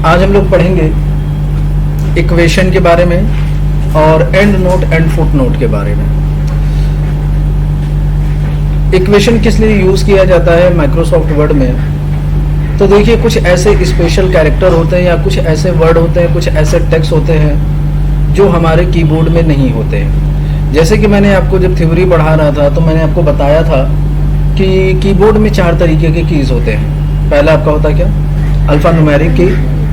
आज हम लोग पढ़ेंगे इक्वेशन के बारे में और and note and foot note के बारे में। इक्वेशन किस लिए यूज किया जाता है माइक्रोसॉफ्ट वर्ड में? तो देखिए, कुछ ऐसे स्पेशल कैरेक्टर होते हैं या कुछ ऐसे वर्ड होते हैं, कुछ ऐसे टेक्स्ट होते हैं जो हमारे कीबोर्ड में नहीं होते हैं। जैसे कि मैंने आपको जब थ्योरी पढ़ा रहा था तो मैंने आपको बताया था कि कीबोर्ड में 4 तरीके के कीज होते हैं। पहला आपका होता है क्या? अल्फा न्यूमेरिक की,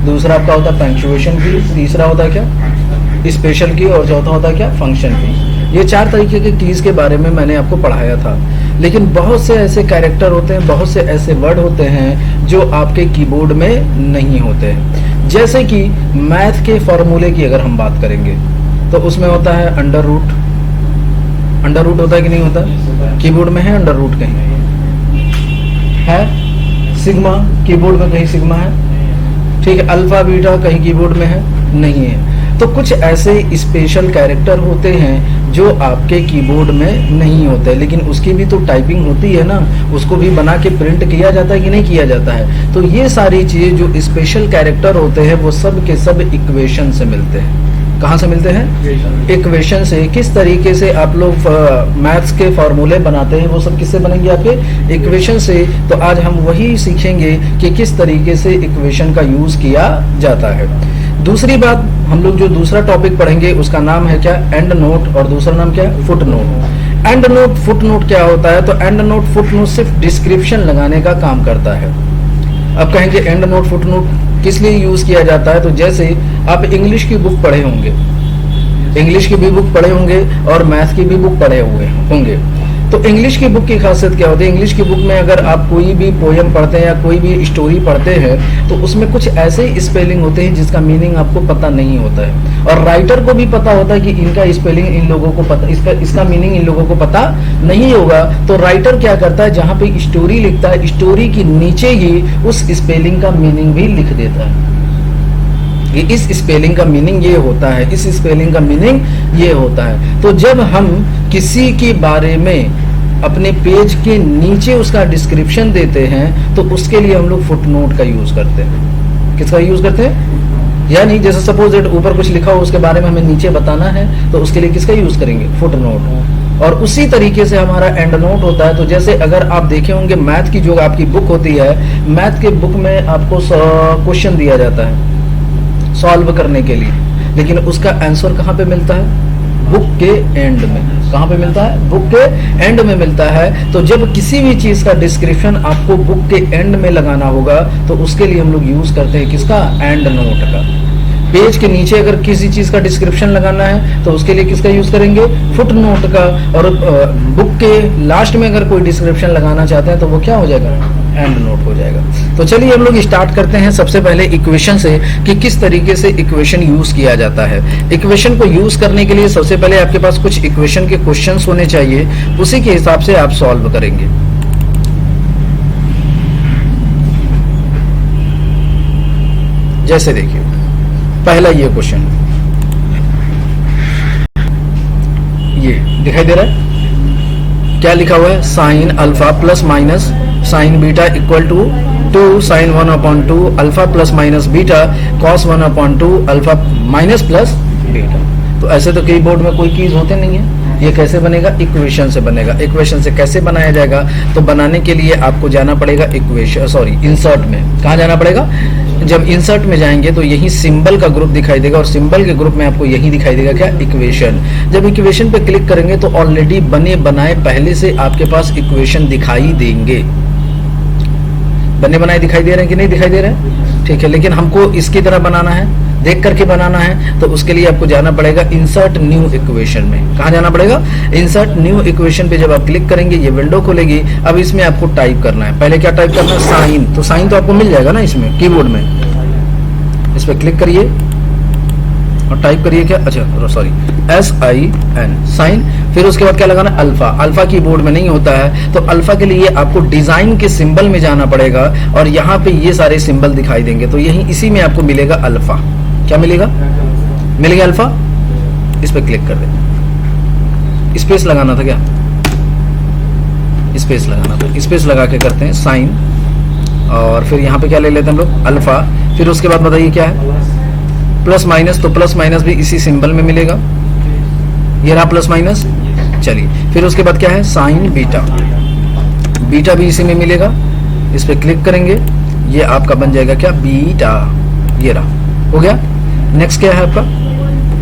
दूसरा आपका होता है पंक्चुएशन की, तीसरा होता है क्या? स्पेशल की, और चौथा होता है क्या? फंक्शन की। ये 4 तरीके के कीज के बारे में मैंने आपको पढ़ाया था। लेकिन बहुत से ऐसे कैरेक्टर होते हैं, बहुत से ऐसे वर्ड होते हैं जो आपके कीबोर्ड में नहीं होते हैं। जैसे कि मैथ के फॉर्मूले की अगर हम बात करेंगे तो उसमें होता है अंडर रूट। अंडर रूट होता है कि नहीं होता? कीबोर्ड में है अंडर रूट? कहीं है? सिग्मा कीबोर्ड में कहीं सिग्मा है? ठीक है। अल्फा बीटा कहीं कीबोर्ड में है? नहीं है। तो कुछ ऐसे स्पेशल कैरेक्टर होते हैं जो आपके कीबोर्ड में नहीं होते, लेकिन उसकी भी तो टाइपिंग होती है ना, उसको भी बना के प्रिंट किया जाता है कि नहीं किया जाता है? तो ये सारी चीजें जो स्पेशल कैरेक्टर होते हैं वो सब के सब इक्वेशन से मिलते हैं। कहाँ से मिलते हैं? इक्वेशन से। किस तरीके से आप लोग मैथ्स के फॉर्मूले बनाते हैं वो सब किससे बनेंगे? आपके इक्वेशन से। तो आज हम वही सीखेंगे कि किस तरीके से इक्वेशन का यूज किया जाता है। दूसरी बात, हम लोग जो दूसरा टॉपिक पढ़ेंगे उसका नाम है क्या? एंड नोट, और दूसरा नाम क्या है? Foot note. And note foot note क्या होता है? तो एंड नोट फुट नोट सिर्फ डिस्क्रिप्शन लगाने का काम करता है। अब कहेंगे एंड नोट फुट नोट किस लिए यूज किया जाता है? तो जैसे आप इंग्लिश की बुक पढ़े होंगे, इंग्लिश की भी बुक पढ़े होंगे और मैथ की भी बुक पढ़े हुए होंगे। तो इंग्लिश की बुक की खासियत क्या होती है? इंग्लिश की बुक में अगर आप कोई भी पोयम पढ़ते हैं या कोई भी स्टोरी पढ़ते हैं तो उसमें कुछ ऐसे स्पेलिंग होते हैं जिसका मीनिंग आपको पता नहीं होता है, और राइटर को भी पता होता है कि इनका स्पेलिंग इन लोगों को पता, इसका मीनिंग इन लोगों को पता नहीं होगा। तो राइटर क्या करता है, जहाँ पे स्टोरी लिखता है, स्टोरी के नीचे ही उस स्पेलिंग का मीनिंग भी लिख देता है कि इस स्पेलिंग का मीनिंग ये होता है, इस स्पेलिंग का मीनिंग ये होता है। तो जब हम किसी के बारे में अपने पेज के नीचे उसका डिस्क्रिप्शन देते हैं तो उसके लिए हम लोग फुटनोट का यूज करते हैं। किसका यूज करते हैं? यानी जैसे सपोज दैट ऊपर कुछ लिखा हो, उसके बारे में हमें नीचे बताना है तो उसके लिए किसका यूज करेंगे? फुटनोट। और उसी तरीके से हमारा एंड नोट होता है। तो जैसे अगर आप देखे होंगे मैथ की जो आपकी बुक होती है, मैथ के बुक में आपको क्वेश्चन दिया जाता है सॉल्व करने के लिए, लेकिन उसका आंसर कहाँ पे मिलता है? बुक के एंड में। कहाँ पे मिलता है? बुक के एंड में मिलता है। तो जब किसी भी चीज का डिस्क्रिप्शन आपको बुक के एंड में लगाना होगा तो उसके लिए हम लोग यूज करते हैं किसका? एंड नोट का। पेज के नीचे अगर किसी चीज का डिस्क्रिप्शन लगाना है तो उसके लिए किसका यूज करेंगे? फुट नोट का। और बुक के लास्ट में अगर कोई डिस्क्रिप्शन लगाना चाहते हैं तो वो क्या हो जाएगा? एंड नोट हो जाएगा। तो चलिए हम लोग स्टार्ट करते हैं सबसे पहले इक्वेशन से कि किस तरीके से इक्वेशन यूज किया जाता है। इक्वेशन को यूज करने के लिए सबसे पहले आपके पास कुछ इक्वेशन के क्वेश्चंस होने चाहिए, उसी के हिसाब से आप सॉल्व करेंगे। जैसे देखिए पहला ये क्वेश्चन, ये दिखाई दे रहा है क्या लिखा हुआ है? Sine alpha plus minus sine beta equal to 2 sine 1/2 alpha plus minus beta cos 1/2 alpha minus plus beta. तो ऐसे तो कीबोर्ड में कोई कीज होते नहीं है। ये कैसे बनेगा? इक्वेशन से बनेगा। इक्वेशन से कैसे बनाया जाएगा? तो बनाने के लिए आपको जाना पड़ेगा इंसर्ट में। कहाँ जाना पड़ेगा? जब इंसर्ट में जाएंगे तो यही सिंबल का ग्रुप दिखाई देगा, और सिंबल के ग्रुप में आपको यही दिखाई देगा क्या? इक्वेशन। जब इक्वेशन पे क्लिक करेंगे तो ऑलरेडी बने बनाए पहले से आपके पास इक्वेशन दिखाई देंगे। बने बनाए दिखाई दे रहे हैं कि नहीं दिखाई दे रहे हैं? ठीक है। लेकिन हमको इसकी तरह बनाना है, देख करके बनाना है, तो उसके लिए आपको जाना पड़ेगा इंसर्ट न्यू इक्वेशन में। कहाँ जाना पड़ेगा? इंसर्ट न्यू इक्वेशन पे जब आप क्लिक करेंगे ये विंडो खुलेगी। अब इसमें आपको टाइप करना है। पहले क्या टाइप करना है? साइन। तो साइन तो आपको मिल जाएगा ना इसमें कीबोर्ड में। इस पर क्लिक करिए और टाइप करिए क्या? अच्छा सॉरी, SIN साइन। फिर उसके बाद क्या लगाना? अल्फा। अल्फा कीबोर्ड में नहीं होता है, तो अल्फा के लिए आपको डिजाइन के सिंबल में जाना पड़ेगा, और यहाँ पे ये सारे सिंबल दिखाई देंगे। तो यही इसी में आपको मिलेगा अल्फा। क्या मिलेगा? मिलेगा अल्फा। इस पे क्लिक कर दें। स्पेस लगाना था क्या? स्पेस लगाना था। स्पेस लगा के करते हैं साइन, और फिर यहाँ पे क्या ले लेते हैं हम लोग? अल्फा। फिर उसके बाद बताइए क्या है, प्लस माइनस, तो प्लस माइनस भी इसी सिंबल में मिलेगा, ये रहा प्लस माइनस। चलिए फिर उसके बाद क्या है, साइन बीटा, बीटा भी इसी में मिलेगा, इस पे क्लिक करेंगे, ये आपका बन जाएगा क्या, बीटा, ये रहा, हो गया। नेक्स्ट क्या है आपका,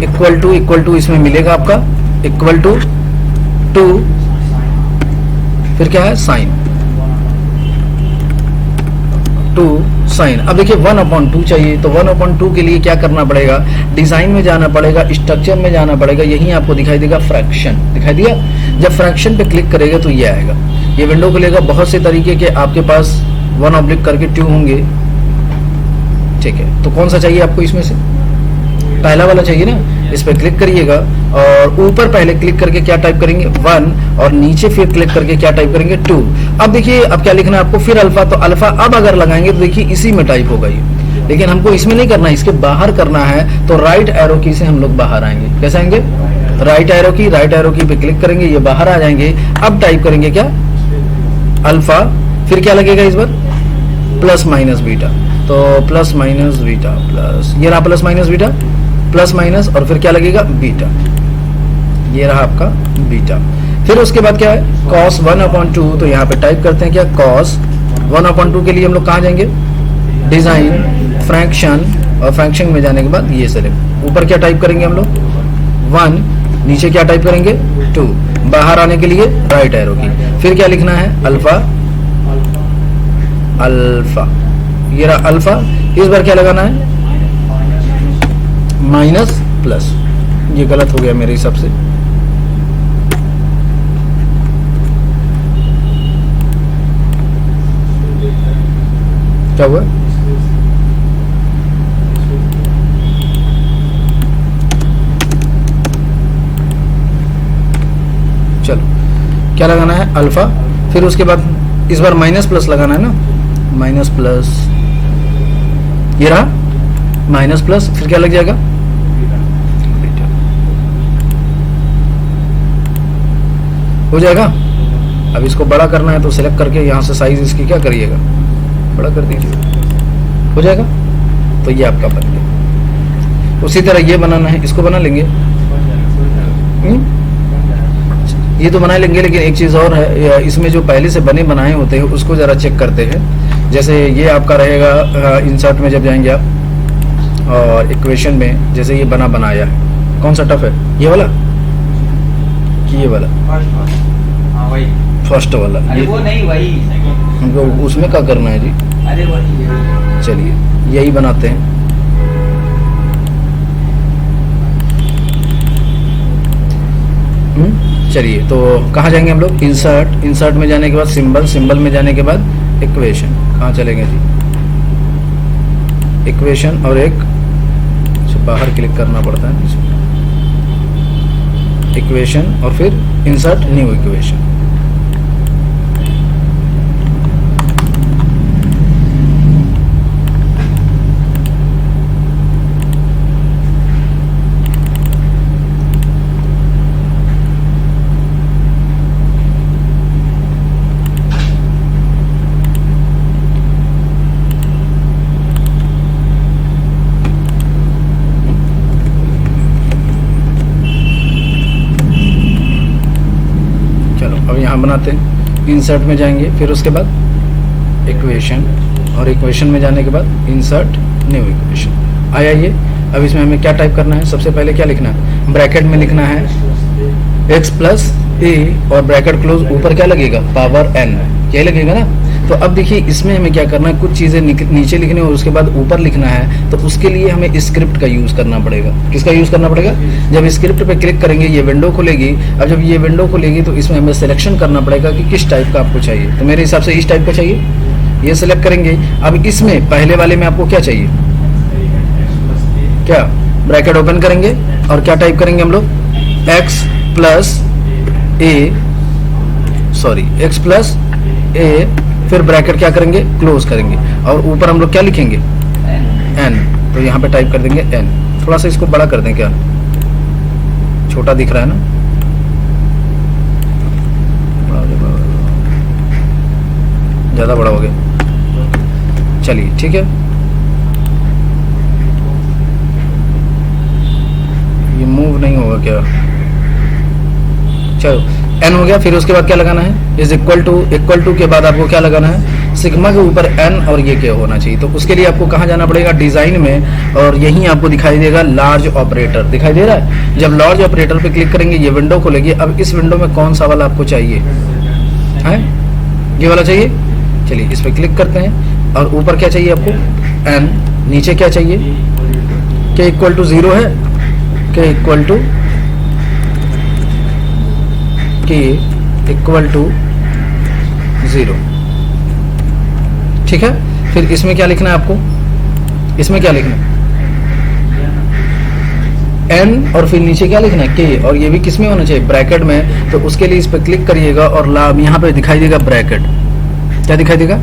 इक्वल टू इसमें मिलेगा आपका, इक्वल टू 2, फिर क्या है, साइन, 2 साइन। अब देखिए 1/2 चाहिए, तो 1/2 के लिए क्या करना पड़ेगा, डिजाइन में जाना पड़ेगा, स्ट्रक्चर में जाना पड़ेगा, यहीं आपको दिखाई देगा फ्रैक्शन, दिखाई दिया। जब फ्रैक्शन पे क्लिक करेगा तो ये आएगा, ये विंडो खुलेगा। बहुत से तरीके के आपके पास 1/2 होंगे, ठीक है। तो कौन सा चाहिए आपको इसमें से, पहला वाला चाहिए ना, इस पर क्लिक करिएगा और ऊपर पहले क्लिक करके क्या टाइप करेंगे, 1, और नीचे फिर क्लिक करके क्या टाइप करेंगे, 2। अब देखिए अब क्या लिखना है आपको, फिर अल्फा, तो अल्फा अब अगर लगाएंगे तो देखिए इसी में टाइप होगा ये, लेकिन हमको इसमें नहीं करना है, इसके बाहर करना है। तो राइट एरो की से हम लोग बाहर आएंगे, कैसे आएंगे, राइट एरो की पे क्लिक करेंगे, ये बाहर आ जाएंगे। अब टाइप करेंगे क्या, अल्फा, फिर क्या लगेगा इस बार, प्लस माइनस बीटा, तो प्लस माइनस बीटा प्लस, ये रहा plus minus beta, plus minus, और फिर क्या लगेगा, बीटा, ये रहा आपका बीटा। फिर उसके बाद क्या है, cos 1/2, तो यहाँ पे टाइप करते हैं क्या, cos 1/2 के लिए हम लोग कहाँ जाएंगे, डिजाइन, फ्रैक्शन, और फ्रैक्शन में जाने के बाद ये सेलेक्ट, ऊपर क्या टाइप करेंगे हम लोग, 1, नीचे क्या टाइप करेंगे, 2, बाहर आने के लिए राइट एरो की, फिर क्या लिखना है, अल्फा, अल्फा, ये रहा अल्फा। इस बार क्या लगाना है, माइनस प्लस, ये गलत हो गया मेरे हिसाब से, क्या हुआ, चलो क्या लगाना है, अल्फा, फिर उसके बाद इस बार माइनस प्लस लगाना है ना, माइनस प्लस, ये रहा माइनस प्लस, फिर क्या लग जाएगा, हो जाएगा। अब इसको बड़ा करना है तो सिलेक्ट करके यहाँ से साइज इसकी क्या करिएगा, बड़ा कर दीजिए, हो जाएगा। तो ये आपका बन गया। उसी तरह ये बनाना है, इसको बना लेंगे, ये तो बना लेंगे, लेकिन एक चीज़ और है, इसमें जो पहले से बने बनाए होते हैं उसको ज़रा चेक करते हैं। जैसे ये आपका रहेगा इंसर्ट में जब जाएंगे आप, और इक्वेशन में जैसे ये बना बनाया है, कौन सा टफ है, ये वाला कि ये वाला, फर्स्ट वाला, ये वो नहीं, वही हमको उसमें क्या करना है जी, अरे वही, चलिए यही बनाते हैं। चलिए तो कहाँ जाएंगे हम लोग, इंसर्ट, इंसर्ट में जाने के बाद सिंबल, सिंबल में जाने के बाद इक्वेशन, कहाँ चलेंगे जी, इक्वेशन, और एक बाहर क्लिक करना पड़ता है, इक्वेशन, और फिर इंसर्ट न्यू इक्वेशन। यहाँ बनाते हैं, इंसर्ट में जाएंगे, फिर उसके बाद इक्वेशन, और इक्वेशन में जाने के बाद इंसर्ट न्यू इक्वेशन, आया ये। अब इसमें हमें क्या टाइप करना है, सबसे पहले क्या लिखना है, ब्रैकेट में लिखना है x प्लस ए, और ब्रैकेट क्लोज, ऊपर क्या लगेगा, पावर n, क्या लगेगा ना। तो अब देखिए इसमें हमें क्या करना है, कुछ चीज़ें नीचे लिखनी और उसके बाद ऊपर लिखना है, तो उसके लिए हमें स्क्रिप्ट का यूज़ करना पड़ेगा। किसका यूज़ करना पड़ेगा, जब स्क्रिप्ट पे क्लिक करेंगे ये विंडो खुलेगी। अब जब ये विंडो खुलेगी तो इसमें हमें सिलेक्शन करना पड़ेगा कि किस टाइप का आपको चाहिए। तो मेरे हिसाब से इस टाइप का चाहिए, ये सिलेक्ट करेंगे। अब इसमें पहले वाले में आपको क्या चाहिए, क्या, ब्रैकेट ओपन करेंगे और क्या टाइप करेंगे हम लोग, x प्लस ए, फिर ब्रैकेट क्या करेंगे, क्लोज करेंगे, और ऊपर हम लोग क्या लिखेंगे, n, तो यहाँ पे टाइप कर देंगे n। थोड़ा सा इसको बड़ा कर दें, क्या छोटा दिख रहा है ना, ज़्यादा बड़ा हो गया, चलिए ठीक है। मूव नहीं होगा क्या? चलो n हो गया। फिर उसके बाद क्या लगाना है? इज इक्वल टू के बाद आपको क्या लगाना है? सिग्मा के ऊपर n और ये क्या होना चाहिए। तो उसके लिए आपको कहाँ जाना पड़ेगा? डिजाइन में, और यहीं आपको दिखाई देगा लार्ज ऑपरेटर, दिखाई दे रहा है। जब लार्ज ऑपरेटर पे क्लिक करेंगे ये विंडो खुलेगी। अब इस विंडो में कौन सा वाला आपको चाहिए है? ये वाला चाहिए। चलिए इस पर क्लिक करते हैं और ऊपर क्या चाहिए आपको? n। नीचे क्या चाहिए? के इक्वल टू 0 है, के इक्वल टू के इक्वल टू 0, ठीक है। फिर इसमें क्या लिखना है आपको? इसमें क्या लिखना है? n, और फिर नीचे क्या लिखना है? k, और ये भी किस में होना चाहिए? ब्रैकेट में। तो उसके लिए इस पर क्लिक करिएगा और यहाँ पे दिखाई देगा ब्रैकेट। क्या दिखाई देगा?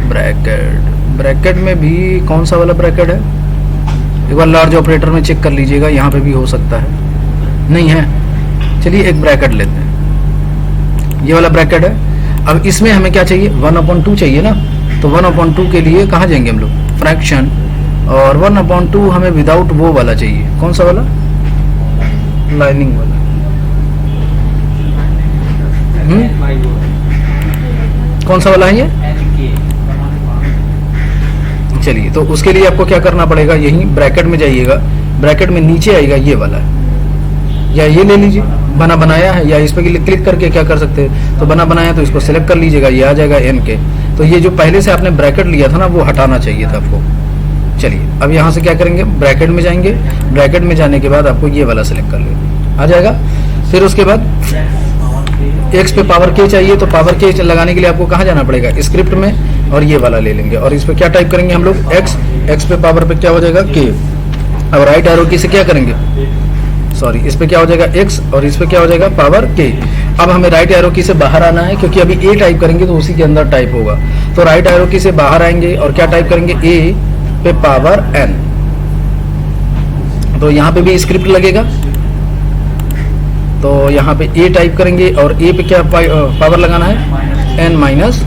ब्रैकेट। ब्रैकेट में भी कौन सा वाला ब्रैकेट है? एक बार लार्ज ऑपरेटर में चेक कर लीजिएगा, यहाँ पे भी हो सकता है। नहीं है, चलिए एक ब्रैकेट लेते हैं, ये वाला ब्रैकेट है। अब इसमें हमें क्या चाहिए? 1/2 चाहिए ना। तो 1/2 के लिए कहाँ जाएंगे हम लोग? फ्रैक्शन। और 1/2 हमें विदाउट वो वाला चाहिए। कौन सा वाला? लाइनिंग वाला। कौन सा वाला है ये? चलिए, तो उसके लिए आपको क्या करना पड़ेगा? यही ब्रैकेट में जाइएगा, ब्रैकेट में नीचे आएगा ये वाला, या ये ले लीजिए, बना बनाया है, या इस पर क्लिक करके क्या कर सकते हैं? तो बना बनाया, तो इसको सिलेक्ट कर लीजिएगा, ये आ जाएगा n के। तो ये जो पहले से आपने ब्रैकेट लिया था ना, वो हटाना चाहिए था आपको। चलिए अब यहाँ से क्या करेंगे? ब्रैकेट में जाएंगे। ब्रैकेट में जाने के बाद आपको ये वाला सिलेक्ट कर लेंगे, आ जाएगा। फिर उसके बाद x पे पावर k चाहिए, तो पावर k लगाने के लिए आपको कहाँ जाना पड़ेगा? स्क्रिप्ट में, और ये वाला ले लेंगे, और इस पे क्या टाइप करेंगे हम लोग? x पे पावर पे क्या हो जाएगा? k। अब राइट एरो की से क्या करेंगे? सॉरी, इस पे क्या हो जाएगा? x, और इस पे क्या हो जाएगा? Power k। अब हमें राइट एरो की से बाहर आना है, क्योंकि अभी a टाइप करेंगे तो उसी के अंदर टाइप होगा। तो राइट एरो की से बाहर आएंगे और क्या टाइप करेंगे? a पे पावर n। तो यहाँ पे भी स्क्रिप्ट लगेगा, तो यहाँ पे a टाइप करेंगे और a पे क्या पावर लगाना है? n minus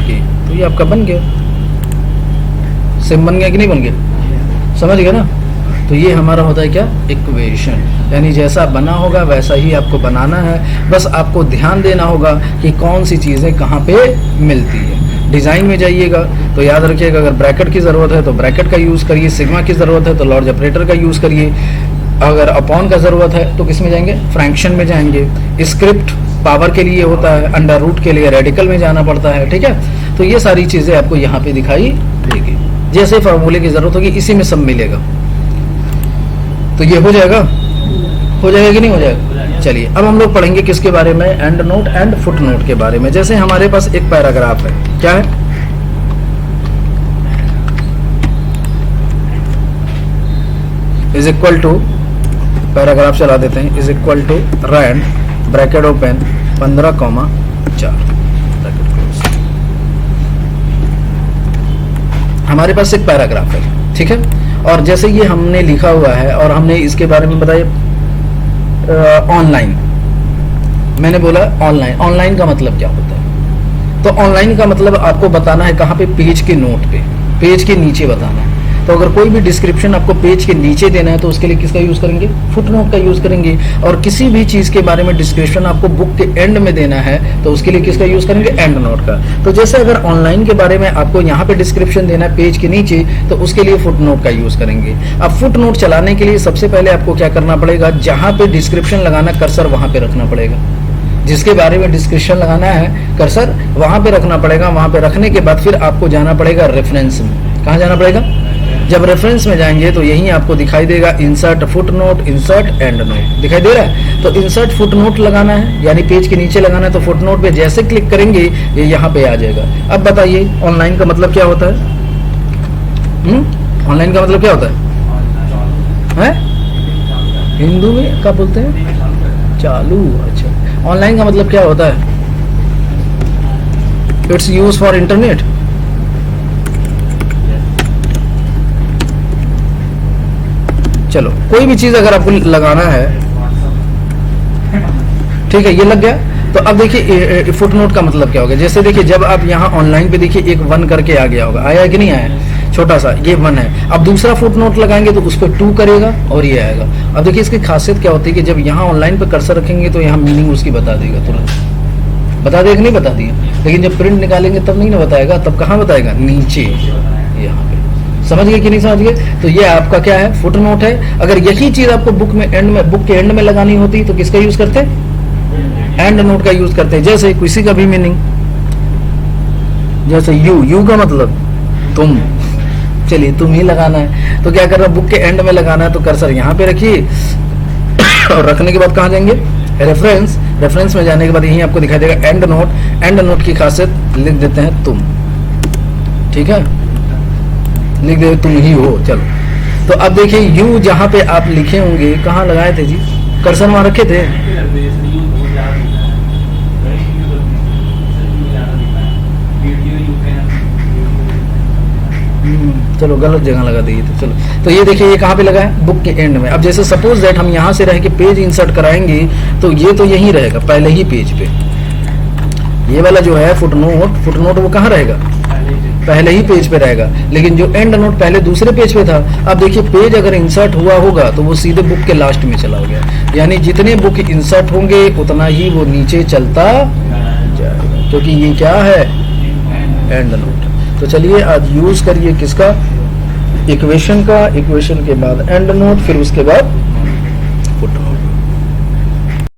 k। तो ये आपका बन गया। सिम बन गया कि नहीं बन गया? समझ गए ना? तो ये हमारा होता है क्या? इक्वेशन। यानी जैसा बना होगा वैसा ही आपको बनाना है, बस आपको ध्यान देना होगा कि कौन सी चीज़ें कहाँ पे मिलती है। डिज़ाइन में जाइएगा तो याद रखिएगा, अगर ब्रैकेट की ज़रूरत है तो ब्रैकेट का यूज़ करिए, सिग्मा की ज़रूरत है तो लार्ज ऑपरेटर का यूज़ करिए, अगर अपॉन का ज़रूरत है तो किस में जाएंगे? फ्रैक्शन में जाएंगे। स्क्रिप्ट पावर के लिए होता है, अंडर रूट के लिए रेडिकल में जाना पड़ता है, ठीक है। तो ये सारी चीज़ें आपको यहाँ पे दिखाई देगी। जैसे फार्मूले की ज़रूरत होगी इसी में सब मिलेगा। तो ये हो जाएगा कि नहीं हो जाएगा? चलिए अब हम लोग पढ़ेंगे किसके बारे में? And note and foot note के बारे में। जैसे हमारे पास एक पैराग्राफ है, क्या है? इज इक्वल टू, पैराग्राफ चला देते हैं, is equal to rand bracket open 15,4 bracket close. हमारे पास एक पैराग्राफ है, ठीक है। और जैसे ये हमने लिखा हुआ है और हमने इसके बारे में बताया ऑनलाइन, मैंने बोला ऑनलाइन। ऑनलाइन का मतलब क्या होता है? तो ऑनलाइन का मतलब आपको बताना है कहाँ पे? पेज के नोट पे, पेज के नीचे बताना है। तो अगर कोई भी डिस्क्रिप्शन आपको पेज के नीचे देना है तो उसके लिए किसका यूज करेंगे? फुटनोट का यूज करेंगे। और किसी भी चीज के बारे में डिस्क्रिप्शन आपको बुक के एंड में देना है तो उसके लिए किसका यूज करेंगे? एंड नोट का। तो जैसे अगर ऑनलाइन के बारे में आपको यहाँ पे डिस्क्रिप्शन देना है पेज के नीचे तो उसके लिए फुटनोट का यूज करेंगे। अब फुटनोट चलाने के लिए सबसे पहले आपको क्या करना पड़ेगा? जहाँ पे डिस्क्रिप्शन लगाना कर्सर वहां पे रखना पड़ेगा। जिसके बारे में डिस्क्रिप्शन लगाना है कर्सर वहां पे रखना पड़ेगा। वहां पे रखने के बाद फिर आपको जाना पड़ेगा रेफरेंस में। कहाँ जाना पड़ेगा? जब रेफरेंस में जाएंगे तो यहीं आपको दिखाई देगा insert footnote, insert and note, दिखाई दे रहा है। तो इंसर्ट फुटनोट लगाना है यानी पेज के नीचे लगाना है, तो फुटनोट पे जैसे क्लिक करेंगे ये यहाँ पे आ जाएगा। अब बताइए ऑनलाइन का मतलब क्या होता है? ऑनलाइन का मतलब क्या होता है? हिंदू में क्या बोलते हैं? चालू। अच्छा, ऑनलाइन का मतलब क्या होता है? It's use for internet. चलो कोई भी चीज अगर आपको लगाना है, ठीक है, ये लग गया। तो अब देखिए फुटनोट का मतलब क्या होगा। जैसे देखिए जब आप यहाँ ऑनलाइन पे देखिए एक 1 करके आ गया होगा, आया कि नहीं आया? छोटा सा, ये 1 है। अब दूसरा फुट नोट लगाएंगे तो उस पर 2 करेगा और ये आएगा। अब देखिए इसकी खासियत क्या होती है कि जब यहाँ ऑनलाइन पे कर्सर रखेंगे तो यहाँ मीनिंग उसकी बता देगा तुरंत, बता देगा नहीं बता दिया, लेकिन जब प्रिंट निकालेंगे तब नहीं ना बताएगा, तब कहाँ बताएगा, नीचे यहाँ पे। समझ गए कि नहीं समझ गए? तो ये आपका क्या है, फुट नोट है। अगर यही चीज आपको बुक के एंड में लगानी होती तो किसका यूज करते, एंड नोट का यूज करते। जैसे किसी का भी मीनिंग, जैसे यू का मतलब तुम, चलिए तुम ही लगाना है तो क्या करना, बुक के एंड में लगाना है तो कर्सर यहाँ पे रखिए और रखने के बाद कहाँ जाएंगे, रेफरेंस में जाने के बाद यही आपको दिखाई देगा एंड नोट की खासियत लिख देते हैं तुम, ठीक है, लिख दे तुम ही हो। चलो तो अब देखिए यू जहाँ पे आप लिखे होंगे, कहाँ लगाए थे जी, कर्सर वहां रखे थे, चलो गलत जगह लगा दिए थे। चलो तो ये देखिए ये कहाँ पे लगा है, बुक के एंड में। अब जैसे सपोज दैट हम यहाँ से रह के पेज इंसर्ट कराएंगे तो ये तो यही रहेगा पहले ही पेज पे, ये वाला जो है फुट नोट वो कहाँ रहेगा, पहले ही पेज पे रहेगा। लेकिन जो एंड नोट पहले दूसरे पेज पे था, अब देखिए पेज अगर इंसर्ट हुआ होगा तो वो सीधे बुक के लास्ट में चला गया, यानी जितने बुक इंसर्ट होंगे उतना ही वो नीचे चलता जाएगा, क्योंकि ये क्या है, एंड नोट। तो चलिए आज यूज करिए किसका, इक्वेशन का, इक्वेशन के बाद एंड नोट, फिर उसके बाद